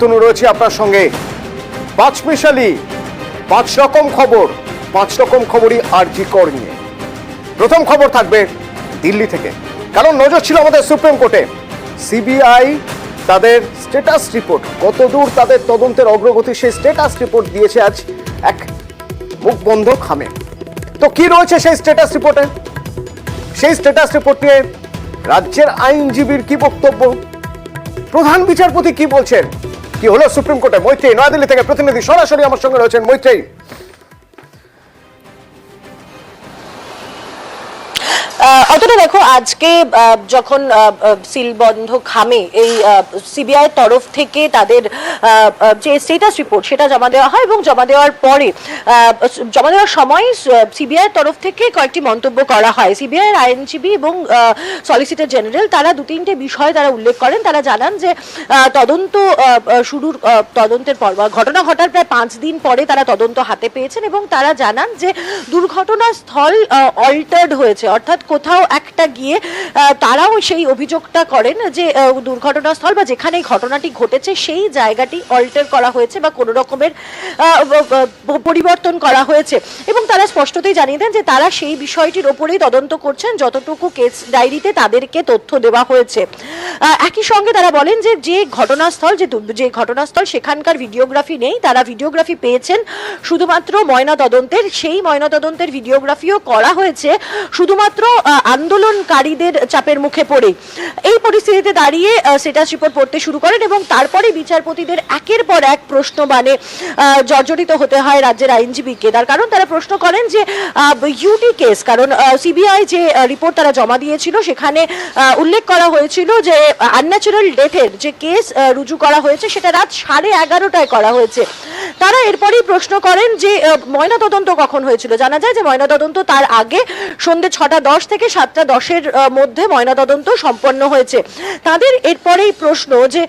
তনু রয়েছে আপনার সঙ্গে। পাঁচ স্পেশালি পাঁচ রকম খবরই আরজি কর নিয়ে। প্রথম খবর থাকবে দিল্লি থেকে, কারণ নজর ছিল আমাদের সুপ্রিম কোর্টে। সিবিআই তাদের স্ট্যাটাস রিপোর্ট, কতদূর তাদের তদন্তের অগ্রগতি, সেই স্ট্যাটাস রিপোর্ট দিয়েছে আজ এক মুখ বন্ধ খামে। তো কি রয়েছে সেই স্ট্যাটাস রিপোর্টে? সেই স্ট্যাটাস রিপোর্ট নিয়ে রাজ্যের আইনজীবীর কি বক্তব্য, প্রধান বিচারপতি কি বলছেন, কি হলো সুপ্রিম কোর্টে? মৈত্রী নয়াদিল্লি থেকে প্রতিনিধি সরাসরি আমার সঙ্গে রয়েছেন। মৈত্রী, অতটা দেখো, আজকে যখন সিলবন্ধ খামে এই সিবিআই তরফ থেকে তাদের যে স্ট্যাটাস রিপোর্ট সেটা জমা দেওয়া হয়, এবং জমা দেওয়ার পরে জমা দেওয়ার সময় সিবিআই তরফ থেকে কয়েকটি মন্তব্য করা হয়। সিবিআই আইনজীবী এবং সলিসিটর জেনারেল তারা দু তিনটে বিষয় তারা উল্লেখ করেন। তারা জানান যে তদন্তের পর ঘটনা ঘটার প্রায় 5 দিন পরে তারা তদন্ত হাতে পেয়েছেন, এবং তারা জানান যে দুর্ঘটনাস্থল অল্টার্ড হয়েছে, অর্থাৎ কোথাও একটা গিয়ে তারাও সেই অভিযোগটা করেন যে দুর্ঘটনাস্থল বা যেখানে ঘটনাটি ঘটেছে সেই জায়গাটি অল্টার করা হয়েছে বা কোনো রকমের পরিবর্তন করা হয়েছে, এবং তারা স্পষ্টতই জানিয়ে দেন যে তারা সেই বিষয়টির ওপরেই তদন্ত করছেন যতটুকু কেস ডায়েরিতে তাদেরকে তথ্য দেওয়া হয়েছে। একই সঙ্গে তারা বলেন যে যে ঘটনাস্থল সেখানকার ভিডিওগ্রাফি নেই, তারা ভিডিওগ্রাফি পেয়েছেন শুধুমাত্র ময়নাতদন্তের। সেই ময়নাতদন্তের ভিডিওগ্রাফিও করা হয়েছে শুধুমাত্র আন্দোলনকারীদের চাপের মুখে পড়ে। এই পরিস্থিতিতে দাঁড়িয়ে স্ট্যাটাস রিপোর্ট পড়তে শুরু করেন, এবং তারপরে বিচারপতিদের একের পর এক প্রশ্ন মানে জর্জরিত হতে হয় রাজ্যের আইনজীবীকে। তার কারণ তারা প্রশ্ন করেন যে ইউটি কেস, কারণ সিবিআই যে রিপোর্ট তারা জমা দিয়েছিল সেখানে উল্লেখ করা হয়েছিল যে আনন্যাচারাল ডেথের যে কেস রুজু করা হয়েছে সেটা রাত 11:30টায় করা হয়েছে। তারা এরপরেই প্রশ্ন করেন যে ময়নাতদন্ত কখন হয়েছিল। জানা যায় যে ময়নাতদন্ত তার আগে সন্ধ্যে 6:10 থেকে 7:10-এর মধ্যে ময়নাতদন্ত সম্পন্ন হয়েছে। তাদের এরপরেই প্রশ্ন যে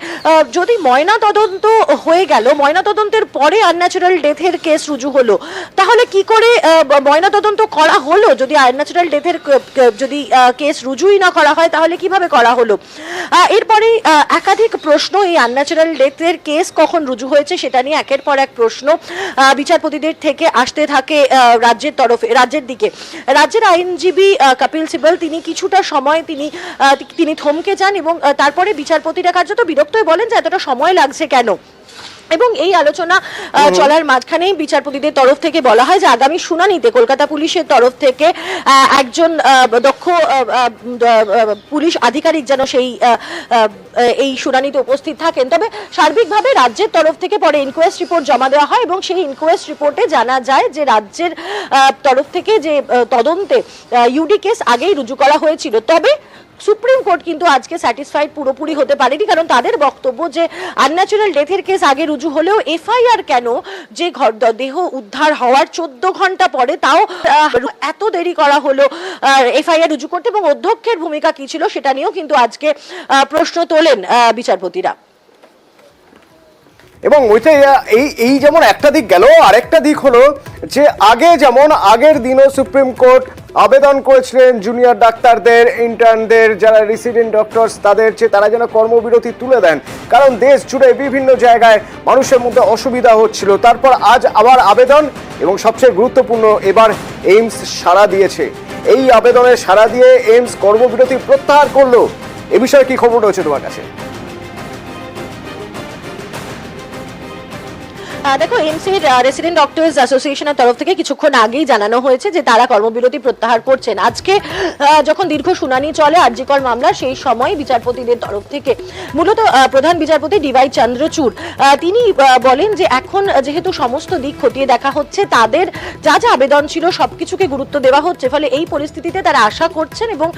যদি ময়নাতদন্ত হয়ে গেল, ময়নাতদন্তের পরে আনন্যাচারাল ডেথের কেস রুজু হলো, তাহলে কি করে ময়নাতদন্ত করা হলো? যদি আনন্যাচারাল ডেথের যদি কেস রুজুই না করা হয় তাহলে কিভাবে করা হলো? এরপরে একাধিক প্রশ্ন, এই আনন্যাচারাল ডেথের কেস কখন রুজু হয়েছে সেটা নিয়ে একের পর এক প্রশ্ন বিচারপতিদের থেকে আসতে থাকে রাজ্যের দিকে। রাজ্যের আইনজীবী কপিল সিবাল তিনি কিছুটা সময় তিনি থমকে যান, এবং তারপরে বিচারপতিরা কার্যত বিরক্ত হয়ে বলেন যে এতটা সময় লাগছে কেন। এবং এই আলোচনা চলার মাঝখানেই বিচারপতিদের তরফ থেকে বলা হয় যে আগামী শুনানিতে কলকাতা পুলিশের তরফ থেকে একজন দক্ষ পুলিশ আধিকারিক যেন এই শুনানিতে উপস্থিত থাকেন। তবে সার্বিকভাবে রাজ্যের তরফ থেকে পরে ইনকোয়েস্ট রিপোর্ট জমা দেওয়া হয়, এবং সেই ইনকোয়েস্ট রিপোর্টে জানা যায় যে রাজ্যের তরফ থেকে যে তদন্তে ইউডি কেস আগেই রুজু করা হয়েছিল। তবে সুপ্রিম কোর্ট কিন্তু আজকে স্যাটিসফাইড পুরোপুরি হতে পারেনি, কারণ তাদের বক্তব্য যে আনন্যাচারাল ডেথের কেস আগে রুজু হলেও এফআইআর কেন যে দেহ উদ্ধার হওয়ার 14 ঘন্টা পরে তাও এত দেরি করা হলো এফআইআর রুজু করতে, এবং অধ্যক্ষের ভূমিকা কি ছিল সেটা নিয়েও কিন্তু আজকে প্রশ্ন তোলেন বিচারপতিরা। এবং এই যেমন একটা দিক গেল, আরেকটা দিক হলো যে আগের দিনও সুপ্রিম কোর্ট আবেদন করেছিলেন জুনিয়র ডাক্তারদের, ইন্টার্নদের, যারা রেসিডেন্ট ডক্টরস তারা যেন কর্মবিরতি তুলে দেন, কারণ দেশ জুড়ে বিভিন্ন জায়গায় মানুষের মধ্যে অসুবিধা হচ্ছিল। তারপর আজ আবার আবেদন, এবং সবচেয়ে গুরুত্বপূর্ণ এবার এইমস সাড়া দিয়েছে। এই আবেদনের সাড়া দিয়ে এইমস কর্মবিরতি প্রত্যাহার করলো। এ বিষয়ে কি খবর রয়েছে তোমার কাছে? দেখো, এইমসের রেসিডেন্ট ডক্টরস অ্যাসোসিয়েশনের তরফ থেকে কিছুক্ষণ আগেই জানানো হয়েছে যে তারা কর্মবিরতি প্রত্যাহার করছেন। আজকে যখন দীর্ঘ শুনানি চলে আরজি কর মামলা, সেই সময় বিচারপতিদের তরফ থেকে মূলত প্রধান বিচারপতি ডিওয়াই চন্দ্রচূড় তিনি বলেন যে এখন যেহেতু সমস্ত দিক খতিয়ে দেখা হচ্ছে, তাদের যা যা আবেদন ছিল সবকিছুকে গুরুত্ব দেওয়া হচ্ছে, ফলে এই পরিস্থিতিতে তারা আশা করছেন এবং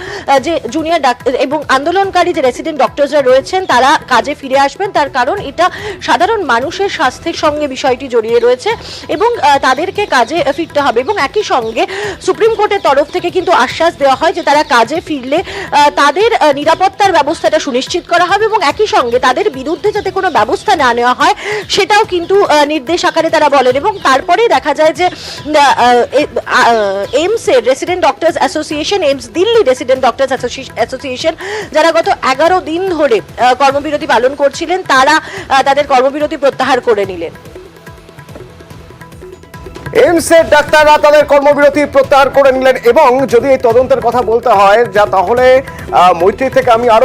যে জুনিয়র ডাক্তার এবং আন্দোলনকারী যে রেসিডেন্ট ডক্টরসরা রয়েছেন তারা কাজে ফিরে আসবেন। তার কারণ এটা সাধারণ মানুষের স্বাস্থ্যের সঙ্গে বিষয়টি জড়িয়ে রয়েছে এবং তাদেরকে কাজে ফিরতে হবে। এবং একই সঙ্গে সুপ্রিম কোর্টের তরফ থেকে কিন্তু আশ্বাস দেওয়া হয় যে তারা কাজে ফিরলে তাদের নিরাপত্তার ব্যবস্থাটা সুনিশ্চিত করা হবে এবং একই সঙ্গে তাদের বিরুদ্ধে যাতে কোনো ব্যবস্থা না নেওয়া হয় সেটাও কিন্তু নির্দেশ আকারে তারা বলেন। এবং তারপরেই দেখা যায় যে এইমসের resident doctors association, AIIMS Delhi resident doctors association, যারা গত 11 দিন ধরে কর্মবিরতি পালন করছিলেন, তারা তাদের কর্মবিরতি প্রত্যাহার করে নিলেন। এইমসের ডাক্তাররা তাদের কর্মবিরতি প্রত্যাহার করে নিলেন। এবং যদি এই তদন্তের কথা বলতে হয় তাহলে মৈত্রী থেকে আমি আরো